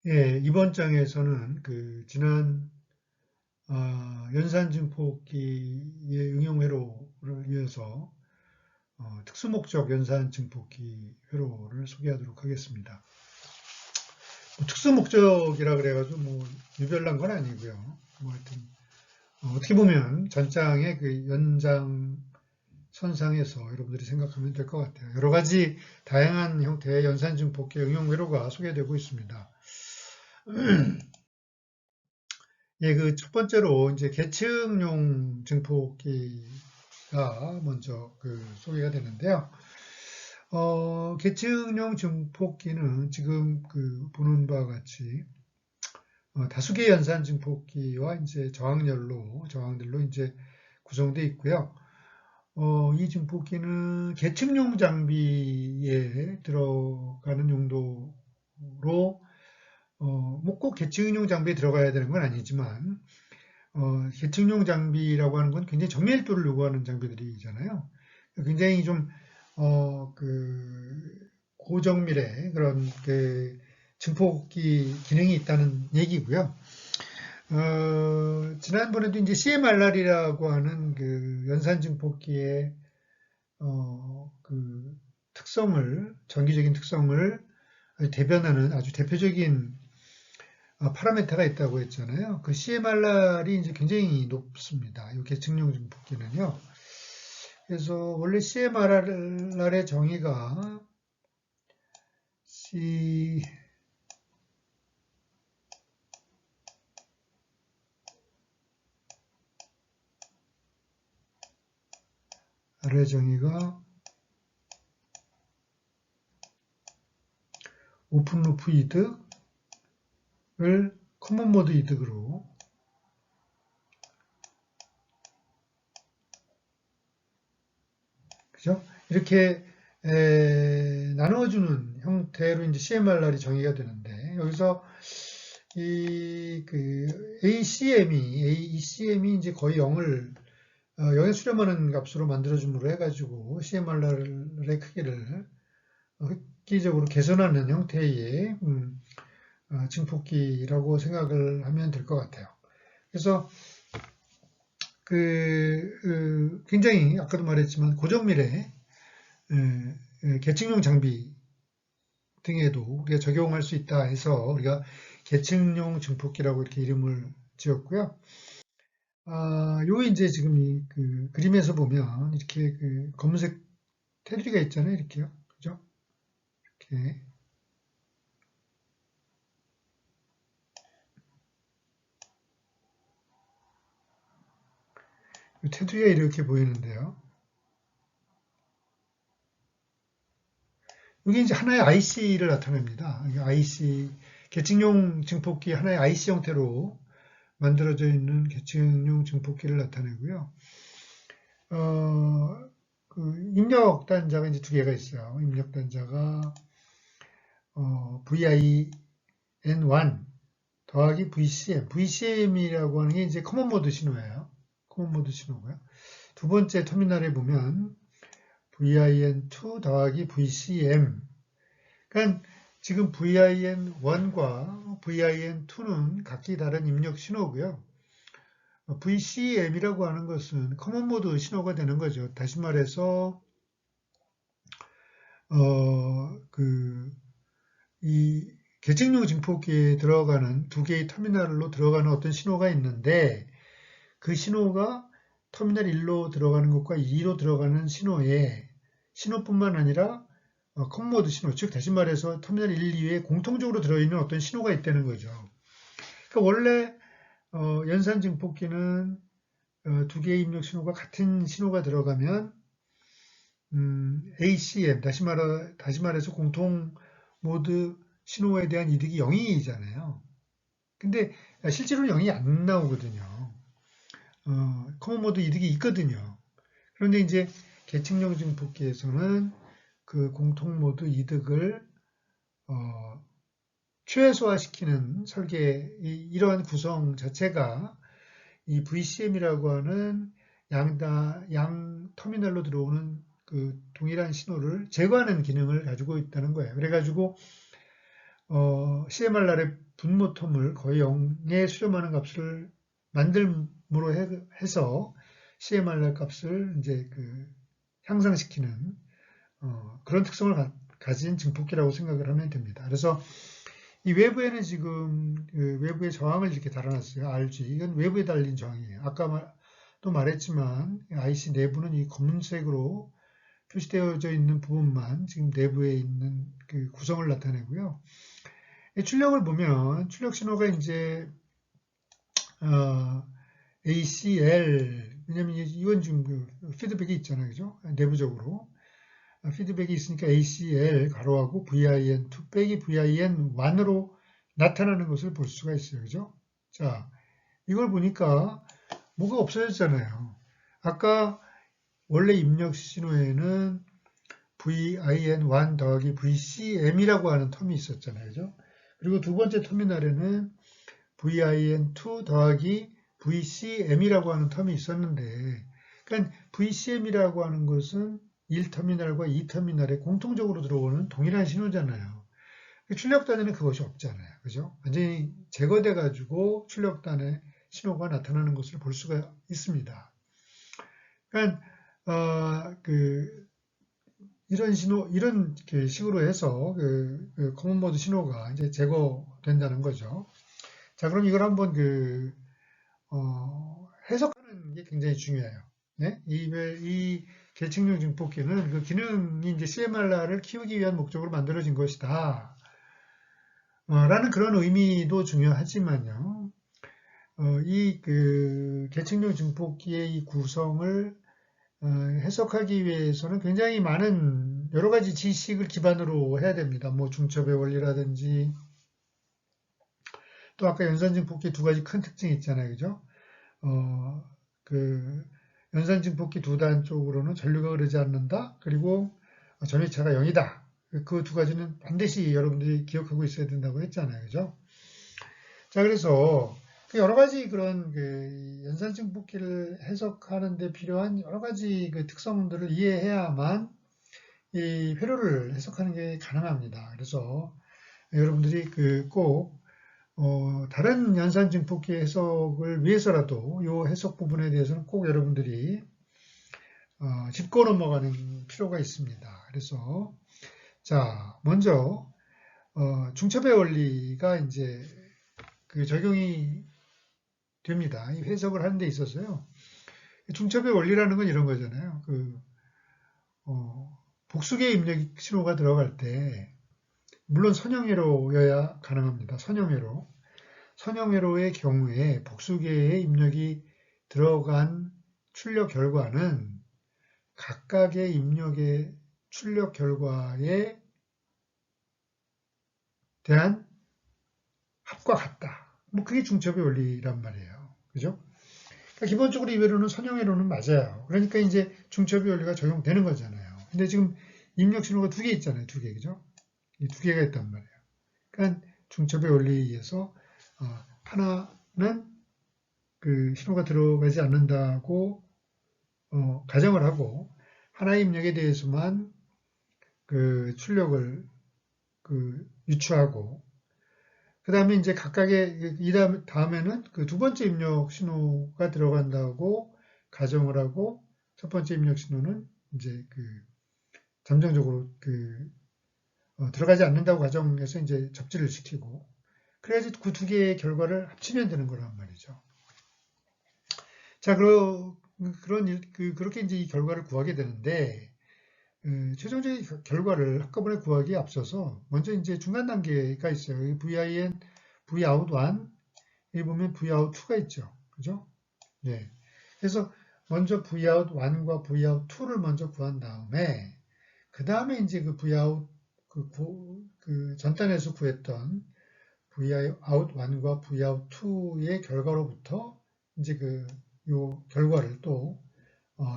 예, 이번 장에서는 지난 연산 증폭기의 응용 회로를 위해서 특수목적 연산 증폭기 회로를 소개하도록 하겠습니다. 뭐 특수목적이라 그래가지고 뭐 유별난 건 아니고요. 뭐 하여튼 어떻게 보면 전장의 그 연장 선상에서 여러분들이 생각하면 될 것 같아요. 여러 가지 다양한 형태의 연산 증폭기 응용 회로가 소개되고 있습니다. 예, 그 첫 번째로 이제 계층용 증폭기가 먼저 소개가 되는데요. 계층용 증폭기는 지금 보는 바와 같이 다수의 연산 증폭기와 이제 저항들로 이제 구성되어 있고요. 이 증폭기는 계층용 장비에 들어가는 용도로 뭐 꼭 계층용 장비에 들어가야 되는 건 아니지만 계층용 장비라고 하는 건 굉장히 정밀도를 요구하는 장비들이잖아요. 굉장히 좀, 고정밀의 그런 증폭기 기능이 있다는 얘기고요. 지난번에도 이제 CMRR이라고 하는 연산 증폭기의, 전기적인 특성을 대변하는 아주 대표적인 파라미터가 있다고 했잖아요. 그 CMRR이 이제 굉장히 높습니다. 이 계층용 증폭기는요. 그래서 원래 CMRR의 정의가 CMRR의 정의가 오픈루프 이득을 커먼모드 이득으로 그죠? 이렇게 나누어주는 형태로 이제 CMRR이 정의가 되는데 여기서 AECM이 이제 거의 0에 수렴하는 값으로 만들어줌으로 해가지고 CMRR의 크기를 획기적으로 개선하는 형태의 증폭기라고 생각을 하면 될 것 같아요. 그래서 굉장히 아까도 말했지만 고정밀의 계층용 장비 등에도 우리가 적용할 수 있다 해서 우리가 계층용 증폭기라고 이렇게 이름을 지었고요. 요 이제 지금 이 그림에서 보면 이렇게 검은색 테두리가 있잖아요. 이렇게요. 그죠? 이렇게. 이 테두리가 이렇게 보이는데요. 이게 이제 하나의 IC를 나타냅니다. IC, 계층용 증폭기 하나의 IC 형태로 만들어져 있는 계층용 증폭기를 나타내고요. 입력 단자가 이제 두 개가 있어요. 입력 단자가 VIN1 더하기 VCM. VCM이라고 하는 게 이제 커먼 모드 신호예요. 커먼 모드 신호고요. 두 번째 터미널에 보면 VIN2 더하기 VCM. 그러니까 지금 VIN1과 VIN2는 각기 다른 입력 신호고요. VCM이라고 하는 것은 커먼 모드 신호가 되는 거죠. 다시 말해서 이 계층용 증폭기에 들어가는 두 개의 터미널로 들어가는 어떤 신호가 있는데 그 신호가 터미널 1로 들어가는 것과 2로 들어가는 신호뿐만 아니라 컴모드 신호, 즉 다시 말해서 터미널 1, 2에 공통적으로 들어있는 어떤 신호가 있다는 거죠. 그러니까 원래 연산 증폭기는 두 개의 입력 신호가 같은 신호가 들어가면 ACM, 다시 말해서 공통 모드 신호에 대한 이득이 0이잖아요. 근데 실제로는 0이 안 나오거든요. 커먼 모드 이득이 있거든요. 그런데 이제 계층용 증폭기에서는 그 공통 모드 이득을 최소화시키는 이러한 구성 자체가 이 VCM이라고 하는 양 터미널로 들어오는 동일한 신호를 제거하는 기능을 가지고 있다는 거예요. 그래가지고 CMRR의 분모텀을 거의 0에 수렴하는 값을 만듦으로 해서 CMRR 값을 이제 향상시키는 그런 특성을 가진 증폭기라고 생각을 하면 됩니다. 그래서 이 외부에는 지금 외부의 저항을 이렇게 달아놨어요. RG. 이건 외부에 달린 저항이에요. 아까 또 말했지만 IC 내부는 이 검은색으로 표시되어져 있는 부분만 지금 내부에 있는 그 구성을 나타내고요. 출력을 보면 출력 신호가 이제 ACL, 왜냐면 이건 지금 피드백이 있잖아요, 그죠? 내부적으로 피드백이 있으니까 ACL 가로하고 VIN2 빼기 VIN1으로 나타나는 것을 볼 수가 있어요, 그죠? 자, 이걸 보니까 뭐가 없어졌잖아요. 아까 원래 입력 신호에는 VIN1 더하기 VCM이라고 하는 텀이 있었잖아요, 그죠? 그리고 두 번째 터미널에는 VIN2 더하기 VCM이라고 하는 텀이 있었는데, 그러니까 VCM이라고 하는 것은 1터미널과 2터미널에 공통적으로 들어오는 동일한 신호잖아요. 출력단에는 그것이 없잖아요. 그죠? 완전히 제거돼 가지고 출력단에 신호가 나타나는 것을 볼 수가 있습니다. 그러니까 이런 신호, 이런 식으로 해서 커먼 모드 신호가 이제 제거된다는 거죠. 자, 그럼 이걸 한번 해석하는 게 굉장히 중요해요. 네? 이 계층용 증폭기는 그 기능이 이제 CMRR을 키우기 위한 목적으로 만들어진 것이다. 라는 그런 의미도 중요하지만요. 이 계층용 증폭기의 이 구성을 해석하기 위해서는 굉장히 많은 여러 가지 지식을 기반으로 해야 됩니다. 뭐 중첩의 원리라든지 또 아까 연산증폭기 두 가지 큰 특징이 있잖아요. 그죠? 그 연산증폭기 두 단 쪽으로는 전류가 흐르지 않는다. 그리고 전위차가 0이다. 그 두 가지는 반드시 여러분들이 기억하고 있어야 된다고 했잖아요. 그죠? 자, 그래서 여러 가지 그런 연산증폭기를 해석하는 데 필요한 여러 가지 특성들을 이해해야만 이 회로를 해석하는 게 가능합니다. 그래서 여러분들이 꼭 다른 연산 증폭기 해석을 위해서라도 이 해석 부분에 대해서는 꼭 여러분들이 짚고 넘어가는 필요가 있습니다. 그래서 자, 먼저 중첩의 원리가 이제 적용이 됩니다. 이 해석을 하는 데 있어서요. 중첩의 원리라는 건 이런 거잖아요. 복수계 입력 신호가 들어갈 때 물론 선형회로여야 가능합니다. 선형회로. 선형회로의 경우에 복수계의 입력이 들어간 출력 결과는 각각의 입력의 출력 결과에 대한 합과 같다. 뭐 그게 중첩의 원리란 말이에요. 그죠? 그러니까 기본적으로 이 회로는 선형회로는 맞아요. 그러니까 이제 중첩의 원리가 적용되는 거잖아요. 근데 지금 입력 신호가 두 개 있잖아요. 두 개, 그죠? 이 두 개가 있단 말이에요. 그러니까 중첩의 원리에 의해서 하나는 신호가 들어가지 않는다고 가정을 하고 하나의 입력에 대해서만 출력을 유추하고 그 다음에 이제 각각의 이 다음에는 두 번째 입력 신호가 들어간다고 가정을 하고 첫 번째 입력 신호는 이제 잠정적으로 들어가지 않는다고 가정해서 이제 접지를 시키고 그래야지 그 두 개의 결과를 합치면 되는 거란 말이죠. 자, 그렇게 이제 이 결과를 구하게 되는데, 최종적인 결과를 한꺼번에 구하기에 앞서서 먼저 이제 중간 단계가 있어요. VIN, Vout1, 여기 보면 Vout2가 있죠. 그죠? 네. 그래서 먼저 Vout1과 Vout2를 먼저 구한 다음에, 그 다음에 이제 Vout, 전단에서 구했던 Vout1과 Vout2의 결과로부터 이제 요 결과를 또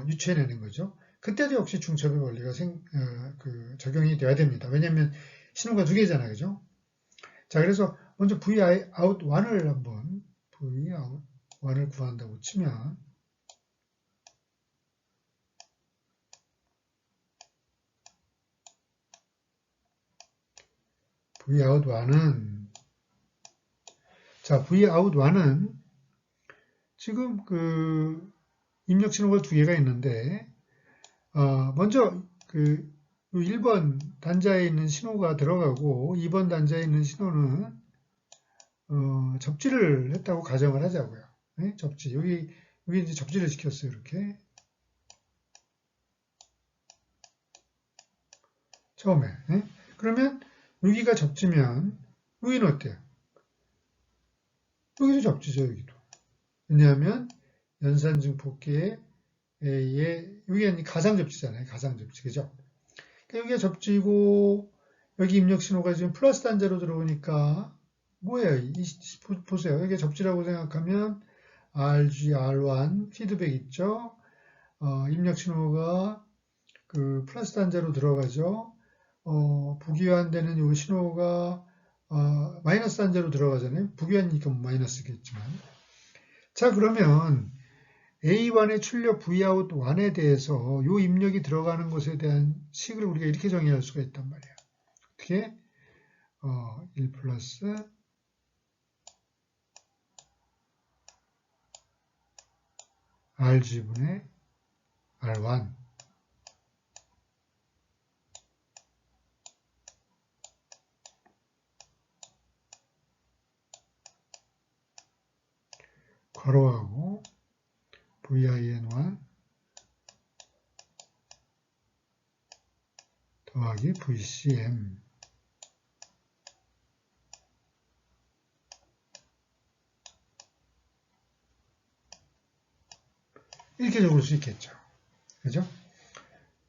유추해내는 거죠. 그때도 역시 중첩의 원리가 적용이 돼야 됩니다. 왜냐하면 신호가 두 개잖아요, 그죠? 자, 그래서 먼저 Vout1을 한번 Vout1을 구한다고 치면 vout1은 자, vout1은 지금 그 입력 신호가 두 개가 있는데 먼저 그 1번 단자에 있는 신호가 들어가고 2번 단자에 있는 신호는 접지를 했다고 가정을 하자고요. 네? 접지. 여기 이제 접지를 시켰어요. 이렇게. 처음에. 네? 그러면 여기가 접지면 여기는 어때요? 여기도 접지죠. 여기도. 왜냐하면 연산증폭기에 여기 가상 접지잖아요. 가상 접지. 그죠? 그러니까 여기가 접지고 여기 입력 신호가 지금 플러스 단자로 들어오니까 뭐예요? 보세요. 이게 접지라고 생각하면 RG, R1 피드백 있죠? 입력 신호가 그 플러스 단자로 들어가죠. 부기환되는 이 신호가 마이너스 단자로 들어가잖아요. 부기환이니까 마이너스겠지만. 자, 그러면 A1의 출력 Vout1에 대해서 이 입력이 들어가는 것에 대한 식을 우리가 이렇게 정의할 수가 있단 말이에요. 어떻게? 1 플러스 RG분의 R1 괄호하고 VIN1 더하기 VCM 이렇게 적을 수 있겠죠. 그죠?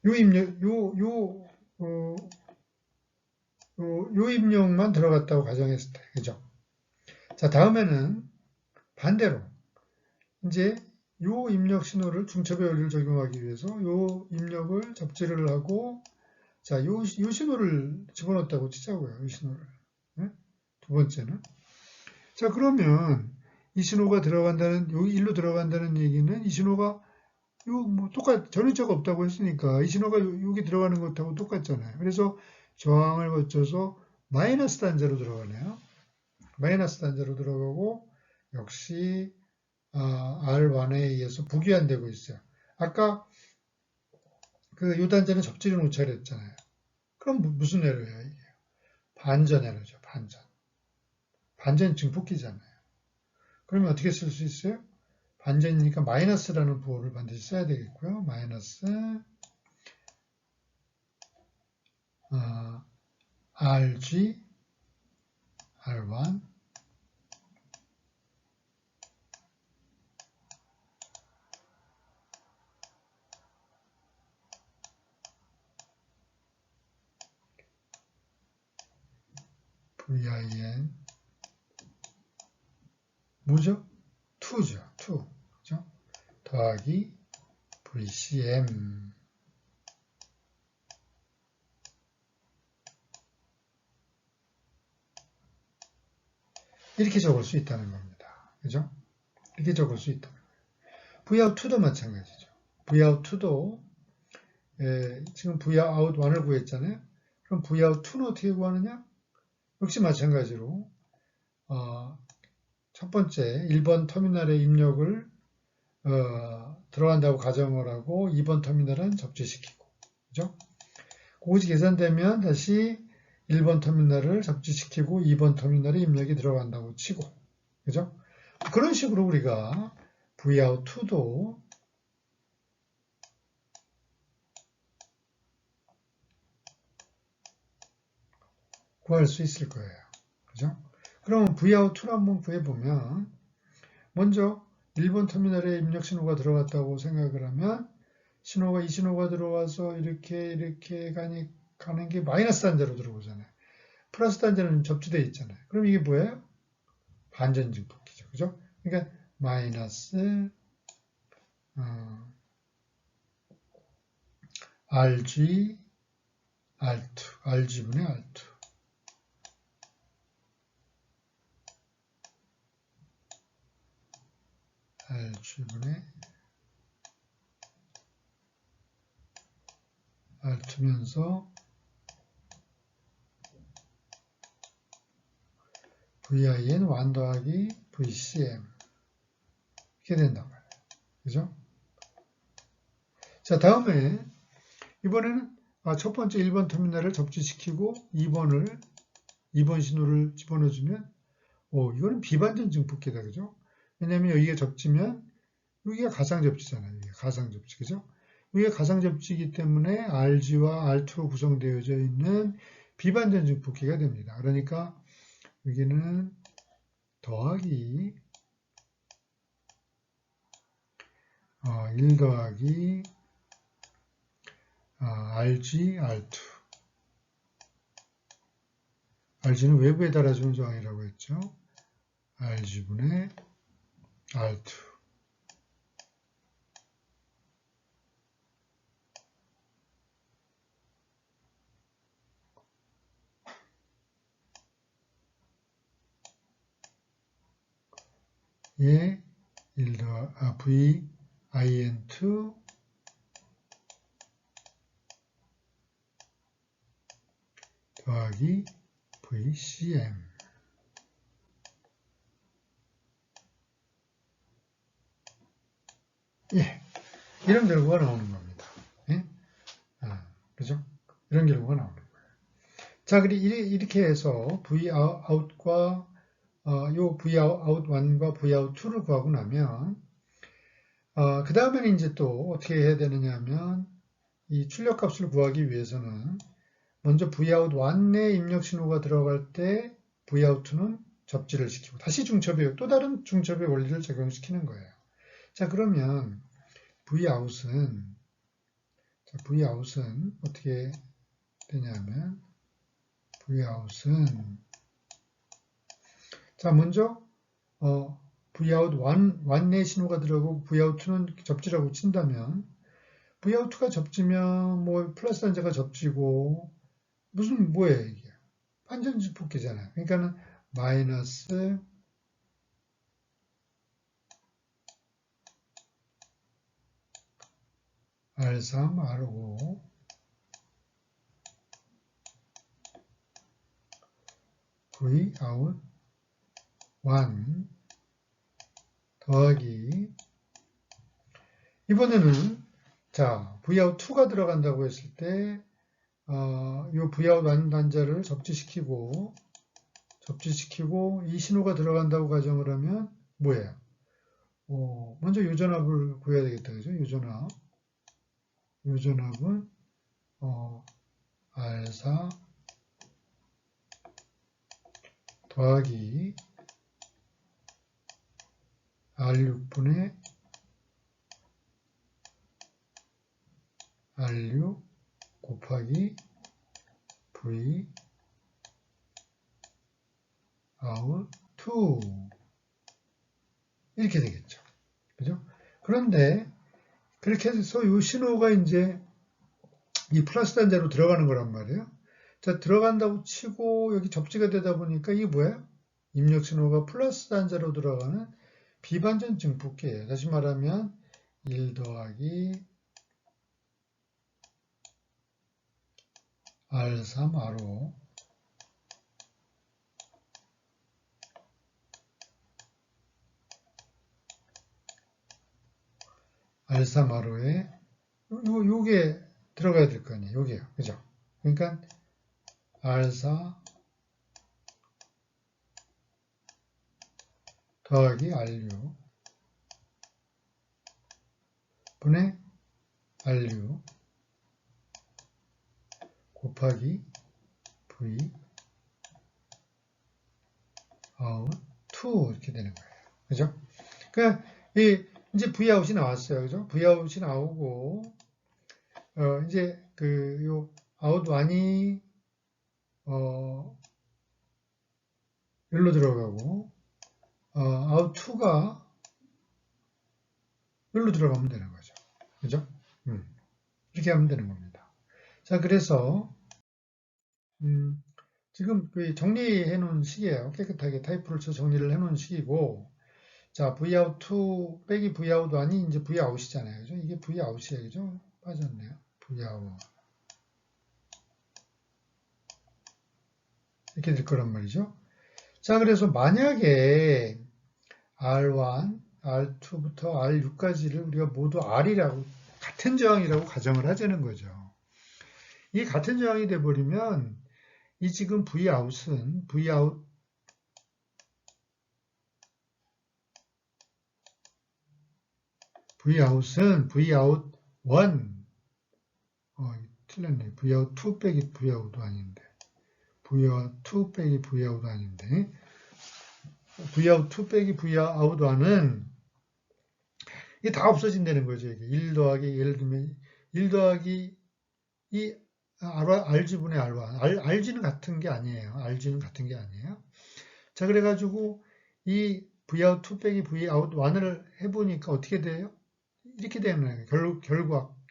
요 입력, 요 입력만 들어갔다고 가정했을 때. 그죠? 자, 다음에는 반대로 이제 요 입력 신호를 중첩의 원리를 적용하기 위해서 요 입력을 접지를 하고 자, 요 신호를 집어넣었다고 치자고요. 이 신호를. 네? 두 번째는. 자, 그러면 이 신호가 들어간다는, 여기 일로 들어간다는 얘기는 이 신호가 뭐 전위자가 없다고 했으니까 이 신호가 여기 들어가는 것하고 똑같잖아요. 그래서 저항을 거쳐서 마이너스 단자로 들어가네요. 마이너스 단자로 들어가고 역시 R1에 의해서 부기환되고 있어요. 아까 그 요 단자는 접지를 놓자 그랬잖아요. 그럼 무슨 에러예요, 이게? 반전 에러죠, 반전. 반전 증폭기잖아요. 그러면 어떻게 쓸 수 있어요? 반전이니까 마이너스라는 부호를 반드시 써야 되겠고요. 마이너스 RG, R1 VIN 뭐죠? 2죠. 2. 그죠? 더하기 VCM 이렇게 적을 수 있다는 겁니다. 그죠? 이렇게 적을 수 있다는 거예요. Vout2도 마찬가지죠. Vout2도 지금 Vout1을 구했잖아요. 그럼 Vout2는 어떻게 구하느냐? 역시 마찬가지로 첫 번째 1번 터미널의 입력을 들어간다고 가정을 하고 2번 터미널은 접지시키고 그죠? 그것이 계산되면 다시 1번 터미널을 접지시키고 2번 터미널에 입력이 들어간다고 치고 그죠? 그런 식으로 우리가 Vout2도 구할 수 있을 거예요. 그죠? 그럼 Vout2를 한번 구해보면 먼저 1번 터미널에 입력 신호가 들어갔다고 생각을 하면 이 신호가 들어와서 이렇게 가는 게 마이너스 단자로 들어오잖아요. 플러스 단자는 접지되어 있잖아요. 그럼 이게 뭐예요? 반전 증폭기죠. 그죠? 그러니까 마이너스 RG, R2, RG분의 R2. RG분의 R2면서 VIN 1 더하기 VCM 이렇게 된단 말이에요. 그죠? 자, 다음에 이번에는 첫 번째 1번 터미널을 접지시키고 2번 신호를 집어넣어주면 이거는 비반전 증폭기다. 그죠? 왜냐면 여기가 접지면 여기가 가상 접지잖아요. 여기가 가상 접지. 그죠? 여기가 가상 접지이기 때문에 RG와 R2로 구성되어져 있는 비반전 증폭기가 됩니다. 그러니까 여기는 더하기 1 더하기 RG, R2. RG는 외부에 달아주는 저항이라고 했죠. RG분의 R2. 예, VIN2 더하기 VCM. 예, 이런 결과가 나오는 겁니다. 예? 그죠? 이런 결과가 나오는 거예요. 자, 이렇게 해서 Vout과 요 Vout1과 Vout2를 구하고 나면 그 다음에는 이제 또 어떻게 해야 되느냐 하면 이 출력값을 구하기 위해서는 먼저 Vout1에 입력 신호가 들어갈 때 Vout2는 접지를 시키고 다시 또 다른 중첩의 원리를 적용시키는 거예요. 자, 그러면 Vout은 어떻게 되냐면 Vout은 자, 먼저 Vout1에 신호가 들어가고 Vout2는 접지라고 친다면 Vout2가 접지면 뭐 플러스 단자가 접지고 뭐예요 이게? 반전 증폭기잖아요. 그러니까는 마이너스 R3, R5 Vout1 더하기 이번에는 자 Vout2가 들어간다고 했을 때 이 Vout1 단자를 접지시키고 이 신호가 들어간다고 가정을 하면 뭐예요? 먼저 요전압을 구해야 되겠다. 그죠? 요전압은 R4 더하기 R6분의 R6 곱하기 V out 2 이렇게 되겠죠. 그죠? 그런데 그렇게 해서 이 신호가 이제 이 플러스 단자로 들어가는 거란 말이에요. 자, 들어간다고 치고 여기 접지가 되다 보니까 이게 뭐예요? 입력 신호가 플러스 단자로 들어가는 비반전 증폭기예요. 다시 말하면 1 더하기 R3, R5 R3, R5에 요게 들어가야 될 거 아니에요. 요게요. 그죠? 그러니까 R4 더하기 R6 분의 R6 곱하기 V out 2 이렇게 되는 거예요. 그죠? 그러니까 이제 V out이 나왔어요. 그죠? V out이 나오고 이제 요 out 1이 여기로 들어가고 out 2가 여기로 들어가면 되는 거죠. 그죠? 이렇게 하면 되는 겁니다. 자, 그래서 지금 정리해 놓은 식이에요. 깨끗하게 타입프를 쳐 정리를 해 놓은 식이고 자, Vout2 빼기 Vout1이 이제 Vout이잖아요. 그죠? 이게 Vout이에요. 그죠? 빠졌네요. Vout. 이렇게 될 거란 말이죠. 자, 그래서 만약에 R1, R2부터 R6까지를 우리가 모두 R이라고, 같은 저항이라고 가정을 하자는 거죠. 이 같은 저항이 돼버리면 이 지금 Vout은 Vout 1, 틀렸네. Vout 2 빼기 Vout 아닌데. Vout 2 빼기 Vout 아닌데. Vout 2 빼기 Vout 1은 이게 다 없어진다는 거죠. 이게 1 더하기, 예를 들면 1 더하기 이 RG분의 R1. RG는 같은 게 아니에요. RG는 같은 게 아니에요. 자, 그래가지고 이 Vout 2 빼기 Vout 1을 해보니까 어떻게 돼요? 이렇게 되는 거예요.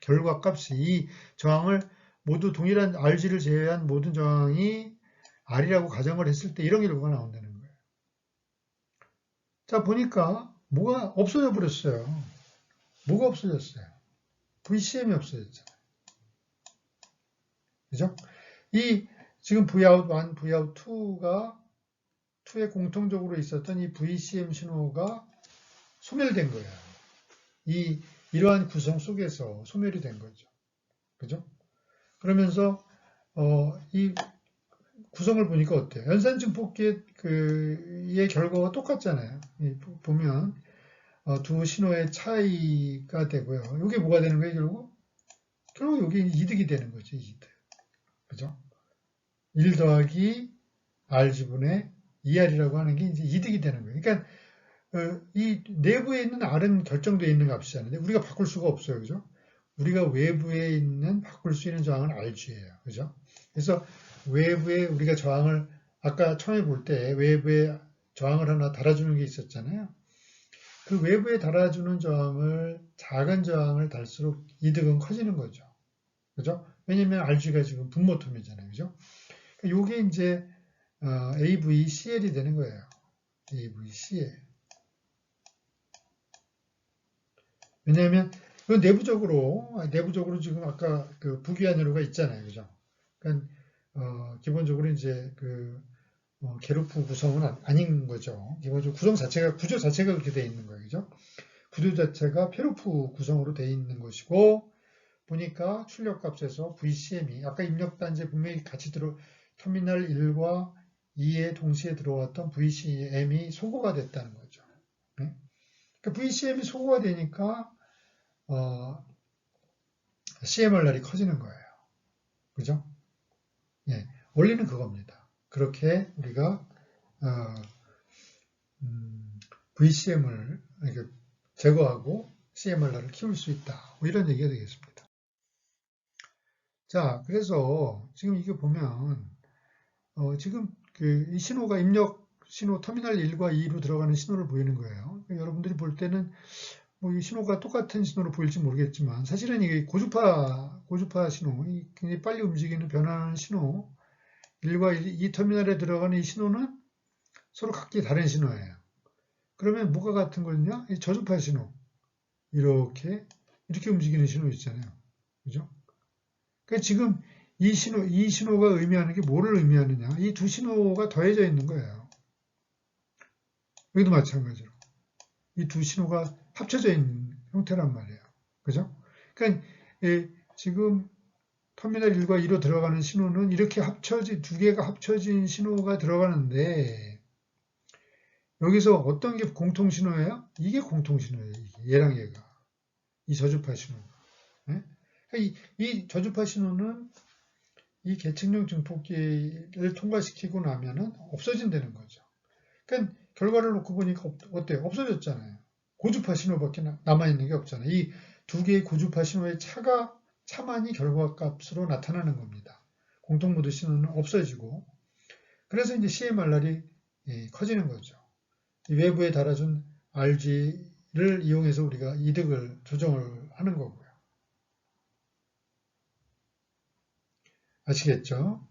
결과 값이 이 저항을 모두 동일한 RG를 제외한 모든 저항이 R이라고 가정을 했을 때 이런 결과가 나온다는 거예요. 자, 보니까 뭐가 없어져 버렸어요. 뭐가 없어졌어요? VCM이 없어졌잖아요. 그죠? 이 지금 Vout 1, Vout 2에 공통적으로 있었던 이 VCM 신호가 소멸된 거예요. 이러한 구성 속에서 소멸이 된 거죠. 그죠? 그러면서 이 구성을 보니까 어때요? 연산 증폭기의 의 결과가 똑같잖아요. 보면 두 신호의 차이가 되고요. 이게 뭐가 되는 거예요, 결국 여기 이득이 되는 거죠, 이득. 그죠? 1 더하기 R지분의 2R이라고 하는 게 이제 이득이 되는 거예요. 그러니까 이 내부에 있는 R은 결정되어 있는 값이잖아요. 우리가 바꿀 수가 없어요. 그죠? 우리가 외부에 있는 바꿀 수 있는 저항은 RG예요. 그죠? 그래서 외부에 우리가 저항을 아까 처음에 볼 때 외부에 저항을 하나 달아주는 게 있었잖아요. 그 외부에 달아주는 저항을 작은 저항을 달수록 이득은 커지는 거죠. 그죠? 왜냐면 RG가 지금 분모텀이잖아요. 그죠? 요게 이제 AVCL이 되는 거예요. AVCL. 왜냐하면 내부적으로 지금 아까 그 부기환으로가 있잖아요, 그죠? 그러니까 기본적으로 이제 게르프 구성은 아닌 거죠. 기본적으로 구조 자체가 그렇게 돼 있는 거예요, 그죠? 구조 자체가 페르프 구성으로 돼 있는 것이고 보니까 출력값에서 VCM이 아까 입력단지에 분명히 같이 터미널 1과 2에 동시에 들어왔던 VCM이 소거가 됐다는 거죠. 네? 그러니까 VCM이 소거가 되니까 CMRR이 커지는 거예요. 그죠? 예, 원리는 그겁니다. 그렇게 우리가 VCM을 제거하고 CMRR을 키울 수 있다. 뭐 이런 얘기가 되겠습니다. 자, 그래서 지금 이게 보면 지금 이 신호가 입력 신호 터미널 1과 2로 들어가는 신호를 보이는 거예요. 그러니까 여러분들이 볼 때는 뭐 이 신호가 똑같은 신호로 보일지 모르겠지만 사실은 이게 고주파 신호, 굉장히 빨리 움직이는 변화하는 신호 1과 2 터미널에 들어가는 이 신호는 서로 각기 다른 신호예요. 그러면 뭐가 같은 거냐? 이 저주파 신호. 이렇게 움직이는 신호 있잖아요. 그죠? 그러니까 지금 이 신호가 의미하는 게 뭐를 의미하느냐? 이 두 신호가 더해져 있는 거예요. 여기도 마찬가지로. 이 두 신호가 합쳐져 있는 형태란 말이에요. 그죠? 그러니까 지금 터미널 1과 2로 들어가는 신호는 이렇게 두 개가 합쳐진 신호가 들어가는데 여기서 어떤 게 공통 신호예요? 이게 공통 신호예요. 얘랑 얘가. 이 저주파 신호가. 네? 그러니까 이 저주파 신호는 이 계층용 증폭기를 통과시키고 나면은 없어진다는 거죠. 그러니까 결과를 놓고 보니까 어때요? 없어졌잖아요. 고주파 신호밖에 남아있는 게 없잖아요. 이 두 개의 고주파 신호의 차만이 결과값으로 나타나는 겁니다. 공통모드 신호는 없어지고 그래서 이제 CMRR이 커지는 거죠. 이 외부에 달아준 RG를 이용해서 우리가 이득을 조정을 하는 거고요. 아시겠죠?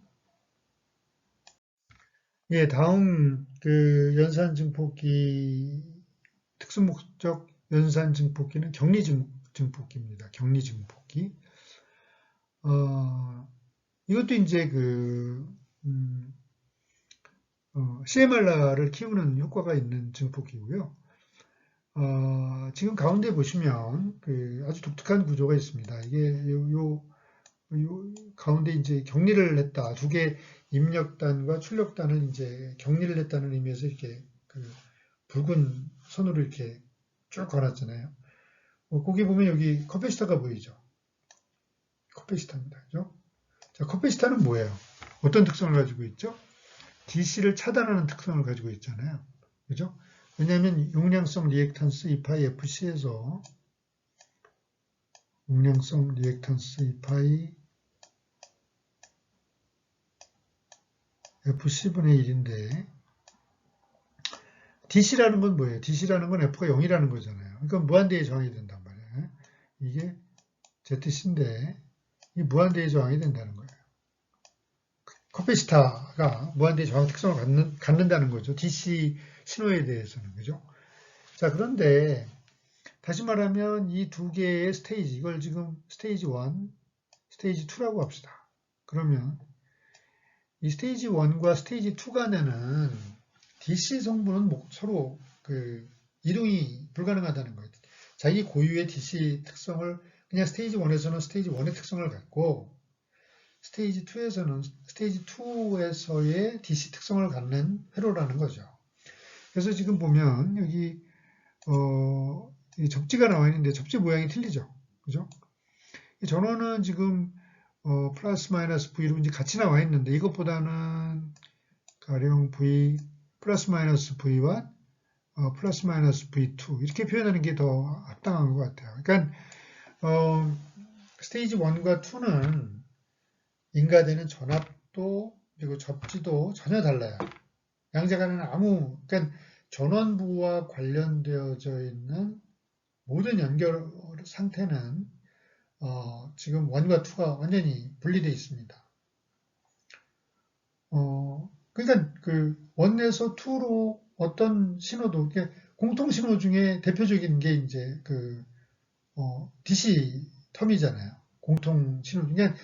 예, 다음 연산 증폭기 특수목적 연산 증폭기는 격리 증폭기입니다. 격리 증폭기. 이것도 이제 CMRR을 키우는 효과가 있는 증폭기고요. 지금 가운데 보시면 아주 독특한 구조가 있습니다. 이게 요 가운데 이제 격리를 했다. 두 개 입력단과 출력단을 이제 격리를 했다는 의미에서 이렇게 붉은 선으로 이렇게 쭉 걸었잖아요. 거기 보면 여기 커패시터가 보이죠? 커패시터입니다. 그죠? 자, 커패시터는 뭐예요? 어떤 특성을 가지고 있죠? DC를 차단하는 특성을 가지고 있잖아요. 그죠? 왜냐하면 용량성 리액턴스 2파이 FC에서 용량성 리액턴스 2파이 FC분의 1인데 DC라는 건 뭐예요? DC라는 건 F가 0이라는 거잖아요. 그러니까 무한대에 저항이 된단 말이에요. 이게 ZC인데 이 무한대에 저항이 된다는 거예요. 커패시터가 무한대에 저항 특성을 갖는다는 거죠. DC 신호에 대해서는. 그죠? 자, 그런데 다시 말하면 이 두 개의 스테이지, 이걸 지금 스테이지 1, 스테이지 2라고 합시다. 그러면 이 스테이지 1과 스테이지 2 간에는 DC 성분은 서로 이동이 불가능하다는 거예요. 자기 고유의 DC 특성을 그냥 스테이지 1에서는 스테이지 1의 특성을 갖고 스테이지 2에서는 스테이지 2에서의 DC 특성을 갖는 회로라는 거죠. 그래서 지금 보면 여기 접지가 나와 있는데 접지 모양이 틀리죠. 그죠? 전원은 지금 플러스 마이너스 V로 이제 같이 나와 있는데 이것보다는 가령 V 플러스 마이너스 V1 플러스 마이너스 V2 이렇게 표현하는 게 더 합당한 것 같아요. 그러니까 스테이지 1과 2는 인가되는 전압도 그리고 접지도 전혀 달라요. 양자간에는 그러니까 전원부와 관련되어져 있는 모든 연결 상태는 지금 1과 2가 완전히 분리되어 있습니다. 그러니까 1에서 2로 어떤 신호도 공통 신호 중에 대표적인 게 이제 DC 텀이잖아요. 공통 신호. 그러니까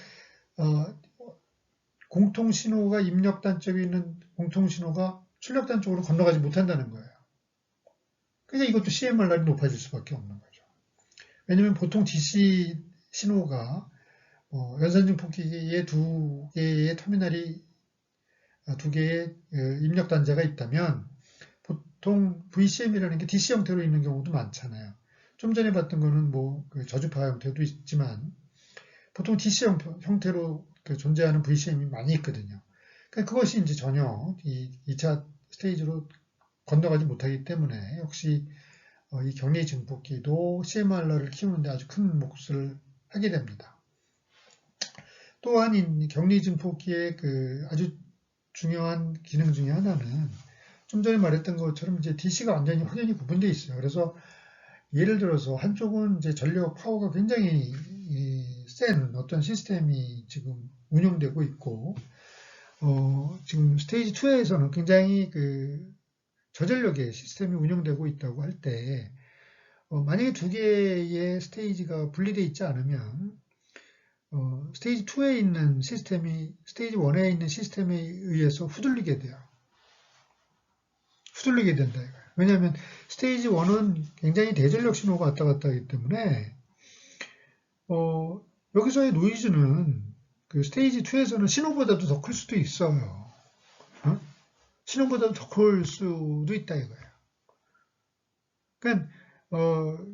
공통 신호가 입력단 쪽에 있는 공통 신호가 출력단 쪽으로 건너가지 못한다는 거예요. 그러니까 이것도 CMRR이 높아질 수밖에 없는 거죠. 왜냐하면 보통 DC 신호가 연산증폭기기에 두 개의 터미널이 두 개의 입력 단자가 있다면 보통 VCM이라는 게 DC 형태로 있는 경우도 많잖아요. 좀 전에 봤던 거는 저주파 형태도 있지만 보통 DC 형태로 존재하는 VCM이 많이 있거든요. 그러니까 그것이 이제 전혀 이 2차 스테이지로 건너가지 못하기 때문에 역시 이 격리 증폭기도 CMRR을 키우는데 아주 큰 몫을 하게 됩니다. 또한 이 격리 증폭기의 아주 중요한 기능 중에 하나는 좀 전에 말했던 것처럼 이제 DC가 완전히 확연히 구분되어 있어요. 그래서 예를 들어서 한쪽은 이제 전력 파워가 굉장히 센 어떤 시스템이 지금 운영되고 있고 지금 스테이지 2에서는 굉장히 저전력의 시스템이 운영되고 있다고 할 때 만약에 두 개의 스테이지가 분리되어 있지 않으면 스테이지 2에 있는 시스템이 스테이지 1에 있는 시스템에 의해서 후들리게 돼요. 후들리게 된다 이거예요. 왜냐하면 스테이지 1은 굉장히 대전력 신호가 왔다 갔다 하기 때문에 여기서의 노이즈는 스테이지 2에서는 신호보다도 더 클 수도 있어요. 신호보다도 더 클 수도 있다 이거예요. 그러니까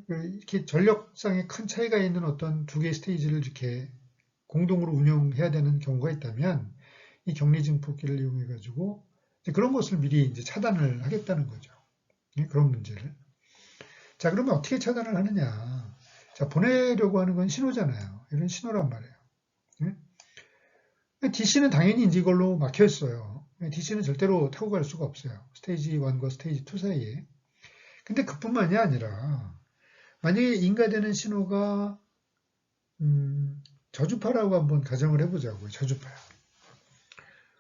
이렇게 전력상의 큰 차이가 있는 어떤 두 개의 스테이지를 이렇게 공동으로 운영해야 되는 경우가 있다면 이 격리 증폭기를 이용해 가지고 그런 것을 미리 이제 차단을 하겠다는 거죠. 그런 문제를. 자, 그러면 어떻게 차단을 하느냐? 자, 보내려고 하는 건 신호잖아요. 이런 신호란 말이에요. DC는 당연히 이제 이걸로 막혀 있어요. DC는 절대로 타고 갈 수가 없어요. 스테이지 1과 스테이지 2 사이에. 근데 그뿐만이 아니라 만약에 인가되는 신호가 저주파라고 한번 가정을 해보자고요. 저주파요.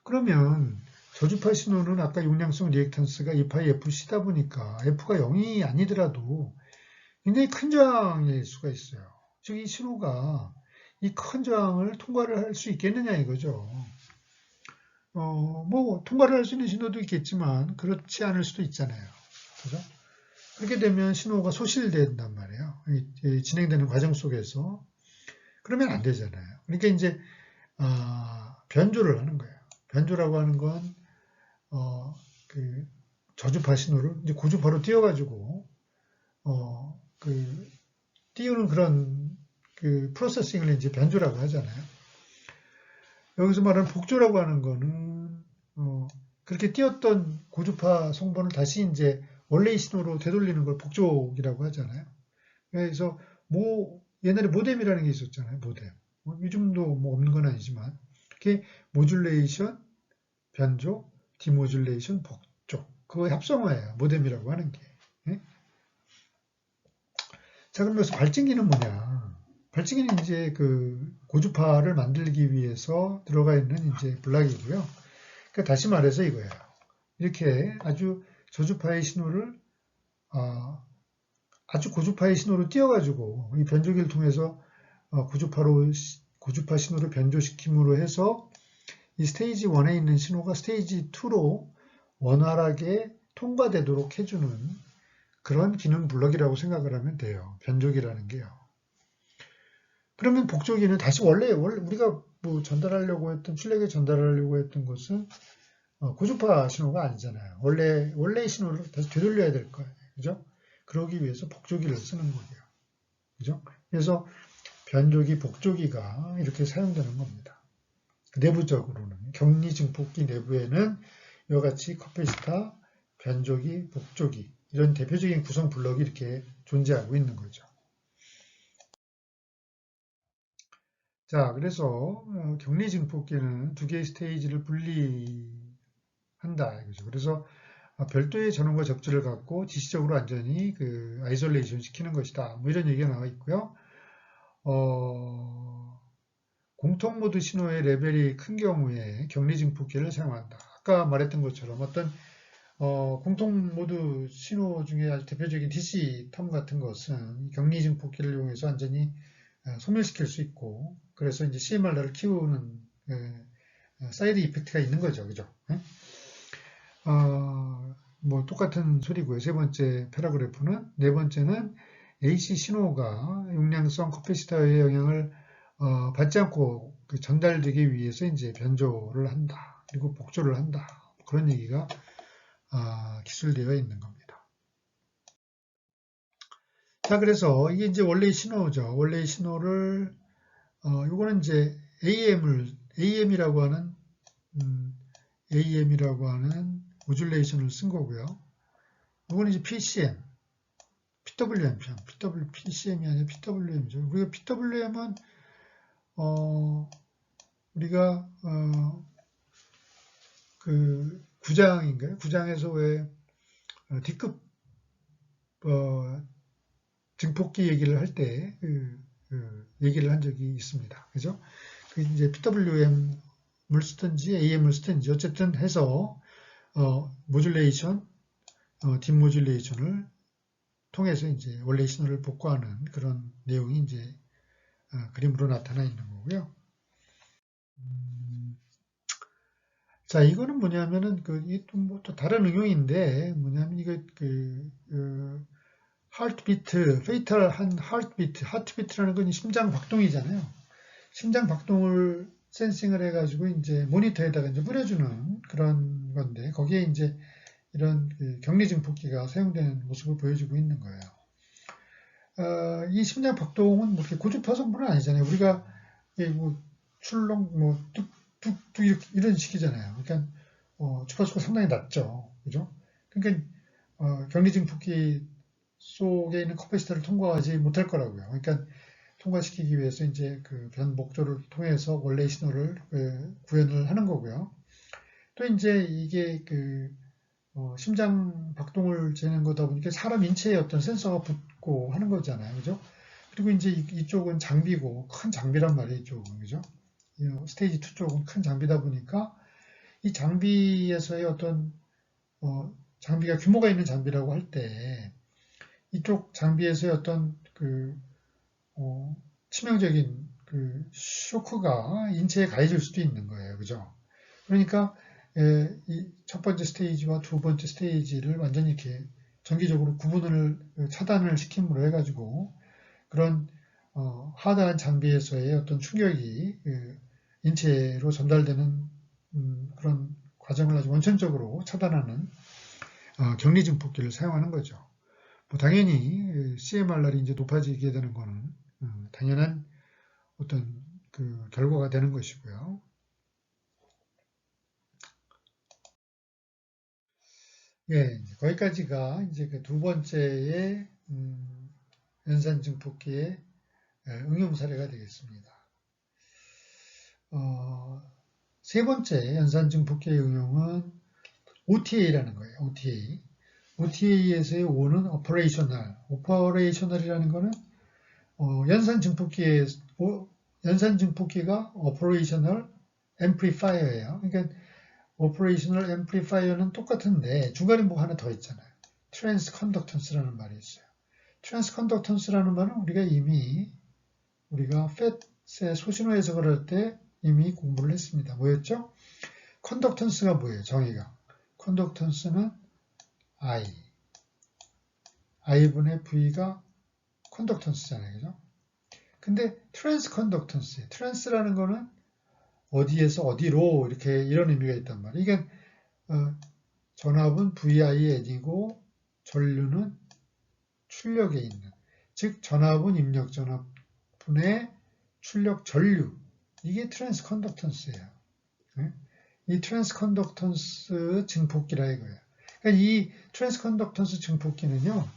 그러면 저주파 신호는 아까 용량성 리액턴스가 2파이 FC다 보니까 F가 0이 아니더라도 굉장히 큰 저항일 수가 있어요. 즉 이 신호가 이 큰 저항을 통과를 할 수 있겠느냐 이거죠. 뭐 통과를 할 수 있는 신호도 있겠지만 그렇지 않을 수도 있잖아요. 그죠? 그렇게 되면 신호가 소실된단 말이에요. 진행되는 과정 속에서. 그러면 안 되잖아요. 그러니까 이제 변조를 하는 거예요. 변조라고 하는 건 그 저주파 신호를 이제 고주파로 띄워가지고 그 띄우는 그런 그 프로세싱을 이제 변조라고 하잖아요. 여기서 말하는 복조라고 하는 거는 그렇게 띄웠던 고주파 송본을 다시 이제 원래의 신호로 되돌리는 걸 복조기라고 하잖아요. 그래서 옛날에 모뎀이라는 게 있었잖아요. 모뎀. 요즘도 뭐 없는 건 아니지만 이렇게 모듈레이션, 변조, 디모듈레이션, 복조. 그거의 합성어예요. 모뎀이라고 하는 게. 예? 자, 그럼 여기서 발진기는 뭐냐? 발진기는 이제 그 고주파를 만들기 위해서 들어가 있는 이제 블락이고요. 그러니까 다시 말해서 이거예요. 이렇게 아주 저주파의 신호를 아주 고주파의 신호로 띄워가지고 이 변조기를 통해서 고주파 신호를 변조시킴으로 해서 이 스테이지 1에 있는 신호가 스테이지 2로 원활하게 통과되도록 해주는 그런 기능 블럭이라고 생각을 하면 돼요. 변조기라는 게요. 그러면 복조기는 다시 원래 우리가 뭐 전달하려고 했던 출력에 전달하려고 했던 것은 고주파 신호가 아니잖아요. 원래의 신호를 다시 되돌려야 될 거예요. 그죠? 그러기 위해서 복조기를 쓰는 거예요. 그죠? 그래서 변조기, 복조기가 이렇게 사용되는 겁니다. 내부적으로는 격리 증폭기 내부에는 이와 같이 커피스타, 변조기, 복조기 이런 대표적인 구성 블럭이 이렇게 존재하고 있는 거죠. 자, 그래서 격리 증폭기는 두 개의 스테이지를 분리한다. 그죠? 그래서 별도의 전원과 접지를 갖고 지시적으로 완전히 그 아이솔레이션 시키는 것이다. 뭐 이런 얘기가 나와 있고요. 공통 모드 신호의 레벨이 큰 경우에 격리 증폭기를 사용한다. 아까 말했던 것처럼 어떤 공통 모드 신호 중에 아주 대표적인 DC 텀 같은 것은 격리 증폭기를 이용해서 완전히 소멸시킬 수 있고, 그래서 이제 CMRR을 키우는 사이드 이펙트가 있는 거죠, 그죠? 뭐 똑같은 소리고요. 세 번째 패러그래프는 네 번째는 AC 신호가 용량성 커피시터의 영향을 받지 않고 전달되기 위해서 이제 변조를 한다. 그리고 복조를 한다. 그런 얘기가 기술되어 있는 겁니다. 자, 그래서 이게 이제 원래의 신호죠. 원래의 신호를 요거는 이제 AM이라고 하는 모듈레이션을 쓴 거고요. 요거는 이제 PCM, PCM이 아니라 PWM이죠. 우리가 PWM은 우리가 그 구장인가요? 구장에서 왜 D급 증폭기 얘기를 할 때 얘기를 한 적이 있습니다. 그죠? 그 이제 PWM을 쓰든지 AM을 쓰든지 어쨌든 해서 모듈레이션, 디모듈레이션을 통해서 이제 원래 신호를 복구하는 그런 내용이 이제 그림으로 나타나 있는 거고요. 자, 이거는 뭐냐면은 또 다른 응용인데 뭐냐면 이거 하트비트, 페이탈한 하트비트라는 건 심장 박동이잖아요. 심장 박동을 센싱을 해가지고 이제 모니터에다가 이제 뿌려주는 그런 건데 거기에 이제 이런 격리 증폭기가 사용되는 모습을 보여주고 있는 거예요. 이 심장 박동은 뭐 이렇게 고주파 성분은 아니잖아요. 우리가 뭐 출렁 뭐 뚝뚝뚝 이런 식이잖아요. 그러니까 주파수가 상당히 낮죠. 그죠? 그러니까 격리 증폭기 속에 있는 커패시터를 통과하지 못할 거라고요. 그러니까 통과시키기 위해서 이제 그 변복조를 통해서 원래 신호를 구현을 하는 거고요. 또 이제 이게 심장 박동을 재는 거다 보니까 사람 인체에 어떤 센서가 붙고 하는 거잖아요. 그죠? 그리고 이제 이쪽은 장비고 큰 장비란 말이에요. 이쪽은. 그죠? 스테이지 2 쪽은 큰 장비다 보니까 이 장비에서의 어떤 장비가 규모가 있는 장비라고 할 때 이쪽 장비에서의 어떤 치명적인 쇼크가 인체에 가해질 수도 있는 거예요. 그죠? 그러니까 이 첫 번째 스테이지와 두 번째 스테이지를 완전히 이렇게 정기적으로 차단을 시킴으로 해가지고 그런 하드한 장비에서의 어떤 충격이 인체로 전달되는 그런 과정을 아주 원천적으로 차단하는 격리 증폭기를 사용하는 거죠. 뭐 당연히 CMRR이 이제 높아지게 되는 거는 당연한 어떤 그 결과가 되는 것이고요. 예, 거기까지가 이제 그 두 번째의 연산 증폭기의 응용 사례가 되겠습니다. 세 번째 연산 증폭기의 응용은 OTA라는 거예요. OTA. OTA에서의 O는 operational. operational이라는 거는 연산 증폭기가 operational amplifier예요. 그러니까 operational amplifier는 똑같은데 중간에 뭐 하나 더 있잖아요. transconductance라는 말이 있어요. transconductance라는 말은 우리가 FET의 소신호 해석을 할 때 이미 공부를 했습니다. 뭐였죠? conductance가 뭐예요? 정의가. conductance는 I분의 V가 conductance잖아요. 그죠? 근데 trans라는 거는 어디에서 어디로 이런 의미가 있단 말이에요. 이게 전압은 VIN이고 전류는 출력에 있는, 즉 전압은 입력 전압 분의 출력 전류. 이게 트랜스컨덕턴스예요. 이 트랜스컨덕턴스 증폭기라 이거예요. 그러니까 이 트랜스컨덕턴스 증폭기는요.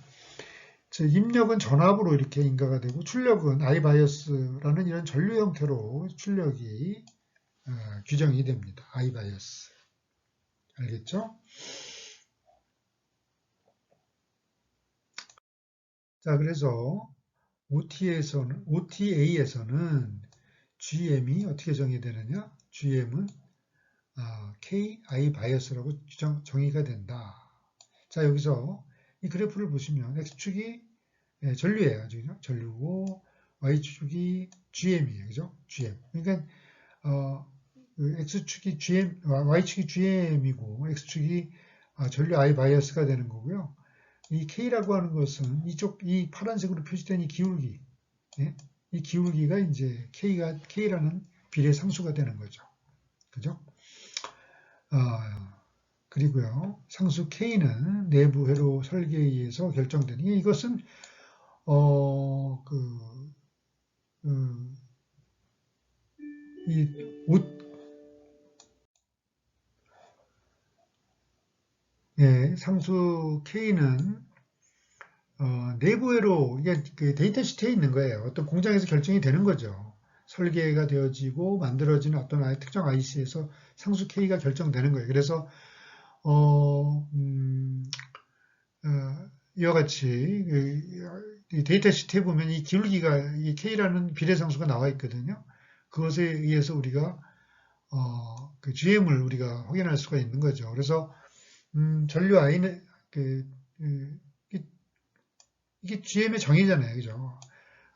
입력은 전압으로 이렇게 인가가 되고 출력은 I바이어스라는 이런 전류 형태로 출력이 규정이 됩니다. I바이어스. 알겠죠? 자, 그래서 OTA에서는 GM이 어떻게 정의되느냐? GM은 KI 바이어스라고 정의가 된다. 자, 여기서 이 그래프를 보시면 X축이 전류예요. 그죠? 전류고 Y축이 GM이에요. 그죠? GM. 그러니까 X축이 GM, Y축이 GM이고 X축이 전류 I 바이어스가 되는 거고요. 이 K라고 하는 것은 이 파란색으로 표시된 이 기울기, 이 기울기가 이제 K라는 비례 상수가 되는 거죠. 그죠? 그리고요, 상수 K는 내부 회로 설계에 의해서 결정되는, 이것은, 상수 K는, 내부회로, 이게 그 데이터 시트에 있는 거예요. 어떤 공장에서 결정이 되는 거죠. 설계가 되어지고 만들어지는 어떤 특정 IC에서 상수 K가 결정되는 거예요. 그래서, 이와 같이 데이터 시트에 보면 이 기울기가 이 K라는 비례상수가 나와 있거든요. 그것에 의해서 우리가 그 GM을 우리가 확인할 수가 있는 거죠. 그래서 전류 I는 이게 GM의 정의잖아요, 그죠?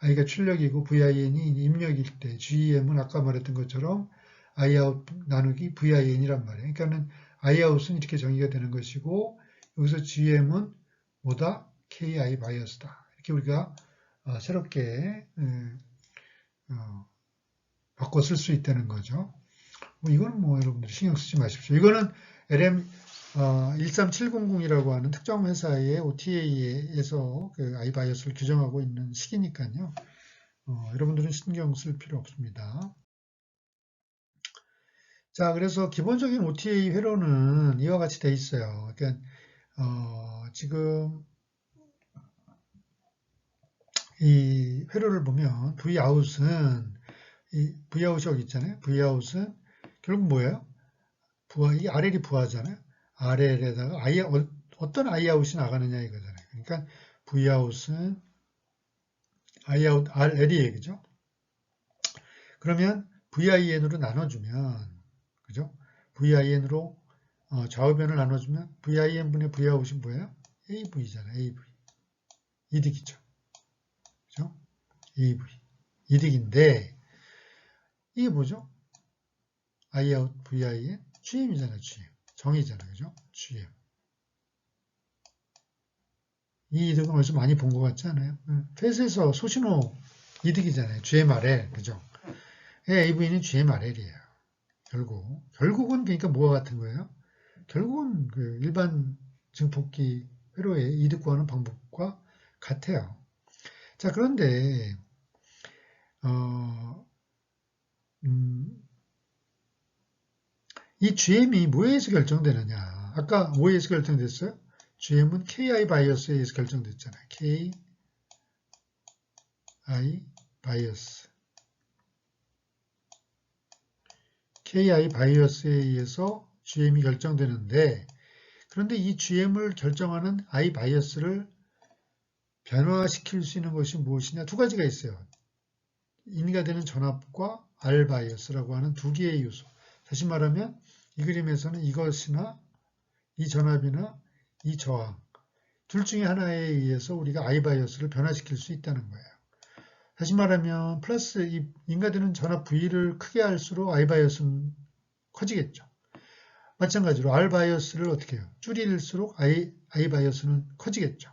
I가 출력이고 VIN이 입력일 때 GM은 아까 말했던 것처럼 Iout 나누기 VIN이란 말이에요. 그러니까는 Iout은 이렇게 정의가 되는 것이고 여기서 GM은 뭐다? KI 바이어스다. 이렇게 우리가 새롭게 바꿔 쓸 수 있다는 거죠. 이거는 여러분들 신경 쓰지 마십시오. 이거는 LM 13700이라고 하는 특정 회사의 OTA에서 그 iBIOS를 규정하고 있는 식이니까요. 여러분들은 신경 쓸 필요 없습니다. 자, 그래서 기본적인 OTA 회로는 이와 같이 돼 있어요. 그러니까 지금 이 회로를 보면 Vout은 이 Vout 여기 있잖아요. Vout은 결국 뭐예요? 이 RL이 부하잖아요. RL에다가 어떤 Iout이 나가느냐 이거잖아요. 그러니까 Vout은 Iout RL이에요. 그죠? 그러면 VIN으로 나눠주면, 그죠? VIN으로 좌우변을 나눠주면 VIN분의 Vout이 뭐예요? AV잖아요. AV. 이득이죠. 그죠? AV. 이득인데, 이게 뭐죠? Iout VIN. GM이잖아요. GM. 정의잖아요. 그죠? GM. 이 이득은 어디서 많이 본 것 같지 않아요? 펫에서 소신호 이득이잖아요. GMRL. 그죠? AV는 GMRL이에요. 결국은 그러니까 뭐와 같은 거예요? 결국은 그 일반 증폭기 회로의 이득 구하는 방법과 같아요. 자, 그런데 어, 음, 이 GM이 뭐에 의해서 결정되느냐? 아까 뭐에 의해서 결정됐어요? GM은 KI 바이어스에 의해서 결정됐잖아요. KI 바이어스. KI 바이어스에 의해서 GM이 결정되는데, 그런데 이 GM을 결정하는 I 바이어스를 변화시킬 수 있는 것이 무엇이냐? 두 가지가 있어요. 인가되는 전압과 R 바이어스라고 하는 두 개의 요소. 다시 말하면 이 그림에서는 이것이나 이 전압이나 이 저항 둘 중에 하나에 의해서 우리가 I 바이어스를 변화시킬 수 있다는 거예요. 다시 말하면 플러스 이 인가되는 전압 V를 크게 할수록 I 바이어스는 커지겠죠. 마찬가지로 R 바이어스를 어떻게 해요? 줄일수록 I 바이어스는 커지겠죠.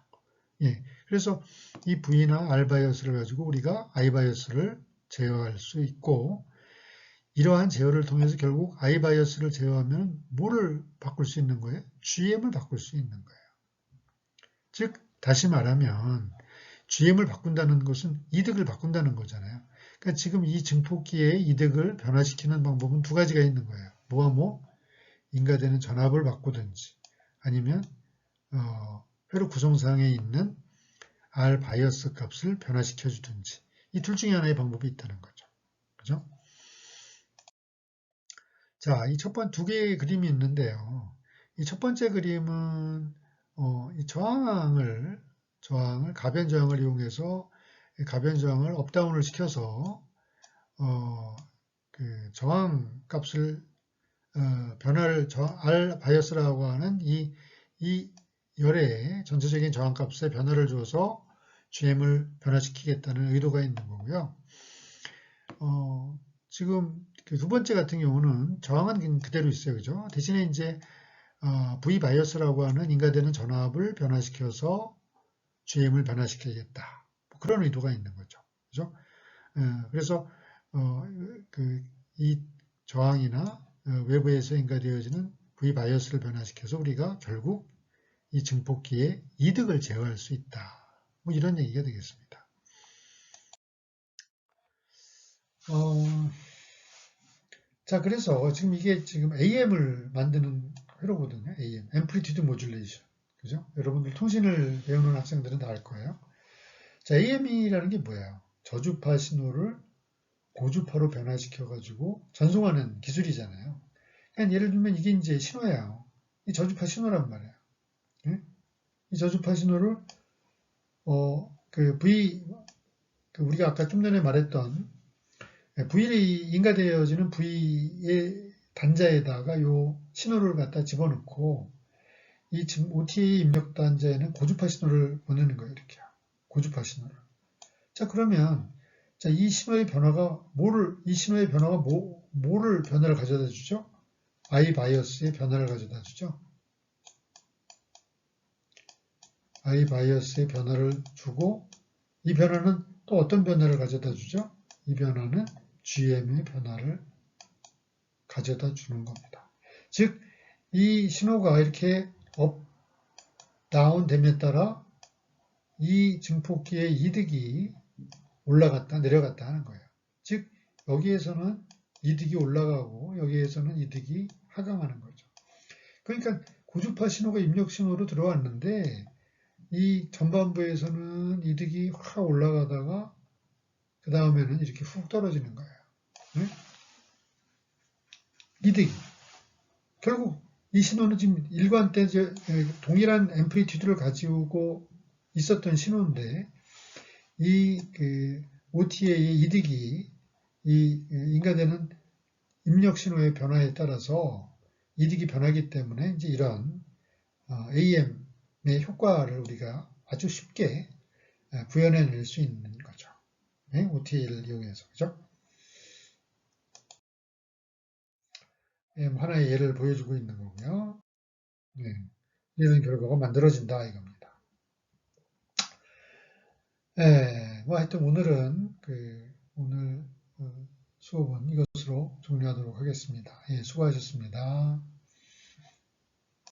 예. 그래서 이 V나 R 바이어스를 가지고 우리가 I 바이어스를 제어할 수 있고, 이러한 제어를 통해서 결국 I 바이어스를 제어하면 뭐를 바꿀 수 있는 거예요? GM을 바꿀 수 있는 거예요. 즉, 다시 말하면 GM을 바꾼다는 것은 이득을 바꾼다는 거잖아요. 그러니까 지금 이 증폭기의 이득을 변화시키는 방법은 두 가지가 있는 거예요. 뭐와 뭐? 인가되는 전압을 바꾸든지 아니면 회로 구성상에 있는 R 바이어스 값을 변화시켜 주든지 이 둘 중에 하나의 방법이 있다는 거죠. 그죠? 자, 이 두 개의 그림이 있는데요. 이 첫 번째 그림은 이 가변 저항을 이용해서 가변 저항을 업다운을 시켜서 그 저항 값을 변화를 R 바이어스라고 하는 이 열의 전체적인 저항 값에 변화를 줘서 GM을 변화시키겠다는 의도가 있는 거고요. 지금 그 두 번째 같은 경우는 저항은 그대로 있어요. 그죠? 대신에 이제 V 바이어스라고 하는 인가되는 전압을 변화시켜서 GM을 변화시키겠다. 뭐 그런 의도가 있는 거죠. 그죠? 그래서 이 저항이나 외부에서 인가되어지는 V 바이어스를 변화시켜서 우리가 결국 이 증폭기의 이득을 제어할 수 있다. 뭐 이런 얘기가 되겠습니다. 자, 그래서 지금 이게 지금 AM을 만드는 회로거든요. AM, Amplitude Modulation. 그죠? 여러분들 통신을 배우는 학생들은 다 알 거예요. 자, AM이라는 게 뭐예요? 저주파 신호를 고주파로 변화시켜가지고 전송하는 기술이잖아요. 그러니까 예를 들면 이게 이제 신호예요. 이 저주파 신호란 말이에요. 예? 이 저주파 신호를 우리가 아까 좀 전에 말했던 V를 인가되어지는 V의 단자에다가 요 신호를 갖다 집어넣고 이 지금 OTA 입력 단자에는 고주파 신호를 보내는 거예요. 이렇게요. 고주파 신호를. 자, 그러면 자, 이 신호의 변화가 뭐를 변화를 가져다 주죠? I 바이어스의 변화를 가져다 주죠. I 바이어스의 변화를 주고 이 변화는 또 어떤 변화를 가져다 주죠? 이 변화는 GM의 변화를 가져다 주는 겁니다. 즉, 이 신호가 이렇게 업, 다운 됨에 따라 이 증폭기의 이득이 올라갔다 내려갔다 하는 거예요. 즉, 여기에서는 이득이 올라가고 여기에서는 이득이 하강하는 거죠. 그러니까 고주파 신호가 입력 신호로 들어왔는데 이 전반부에서는 이득이 확 올라가다가 그 다음에는 이렇게 훅 떨어지는 거예요. 네? 이득이. 결국 이 신호는 지금 일관 때 동일한 앰플리튜드를 가지고 있었던 신호인데 OTA의 이득이 인가되는 입력 신호의 변화에 따라서 이득이 변하기 때문에 이제 이런 AM의 효과를 우리가 아주 쉽게 구현해낼 수 있는 거죠. 네? OTA를 이용해서. 그죠? 하나의 예를 보여주고 있는 거고요. 네, 이런 결과가 만들어진다 이겁니다. 뭐 하여튼 오늘은 오늘 수업은 이것으로 종료하도록 하겠습니다. 수고하셨습니다.